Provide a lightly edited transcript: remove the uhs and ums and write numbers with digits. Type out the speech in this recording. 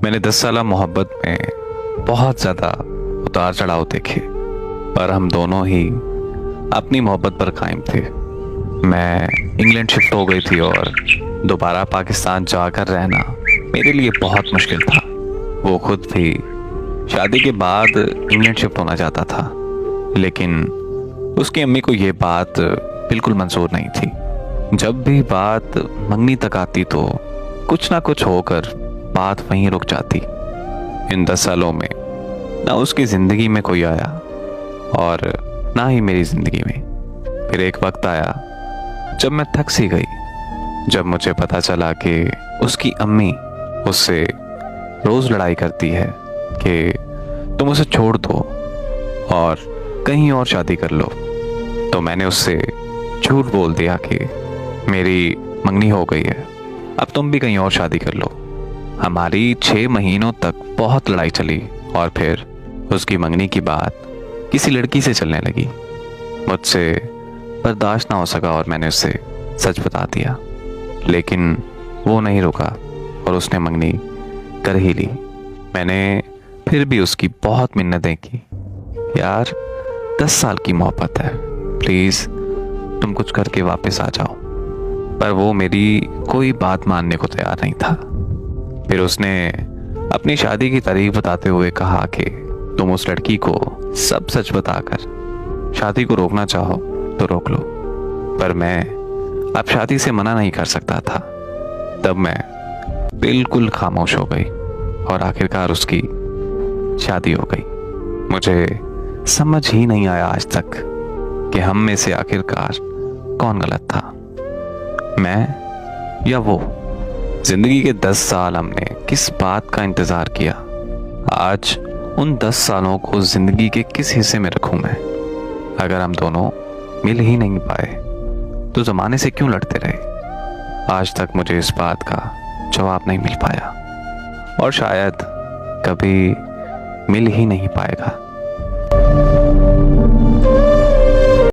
मैंने 10 साल मोहब्बत में बहुत ज़्यादा उतार चढ़ाव देखे, पर हम दोनों ही अपनी मोहब्बत पर कायम थे। मैं इंग्लैंड शिफ्ट हो गई थी और दोबारा पाकिस्तान जाकर रहना मेरे लिए बहुत मुश्किल था। वो खुद भी शादी के बाद इंग्लैंड शिफ्ट होना चाहता था, लेकिन उसकी अम्मी को ये बात बिल्कुल मंजूर नहीं थी। जब भी बात मंगनी तक आती तो कुछ ना कुछ होकर बात वहीं रुक जाती। इन 10 सालों में ना उसकी ज़िंदगी में कोई आया और ना ही मेरी ज़िंदगी में। फिर एक वक्त आया जब मैं थक सी गई, जब मुझे पता चला कि उसकी अम्मी उससे रोज़ लड़ाई करती है कि तुम उसे छोड़ दो और कहीं और शादी कर लो। तो मैंने उससे झूठ बोल दिया कि मेरी मंगनी हो गई है, अब तुम भी कहीं और शादी कर लो। हमारी 6 महीनों तक बहुत लड़ाई चली और फिर उसकी मंगनी की बात किसी लड़की से चलने लगी। मुझसे बर्दाश्त ना हो सका और मैंने उससे सच बता दिया, लेकिन वो नहीं रुका और उसने मंगनी कर ही ली। मैंने फिर भी उसकी बहुत मिन्नतें की, यार 10 साल की मोहब्बत है, प्लीज़ तुम कुछ करके वापस आ जाओ। पर वो मेरी कोई बात मानने को तैयार नहीं था। फिर उसने अपनी शादी की तारीख बताते हुए कहा कि तुम उस लड़की को सब सच बताकर शादी को रोकना चाहो तो रोक लो। पर मैं अब शादी से मना नहीं कर सकता था। तब मैं बिल्कुल खामोश हो गई और आखिरकार उसकी शादी हो गई। मुझे समझ ही नहीं आया आज तक कि हम में से आखिरकार कौन गलत था, मैं या वो। जिंदगी के 10 साल हमने किस बात का इंतजार किया। आज उन 10 सालों को जिंदगी के किस हिस्से में रखूं मैं। अगर हम दोनों मिल ही नहीं पाए तो जमाने से क्यों लड़ते रहे। आज तक मुझे इस बात का जवाब नहीं मिल पाया और शायद कभी मिल ही नहीं पाएगा।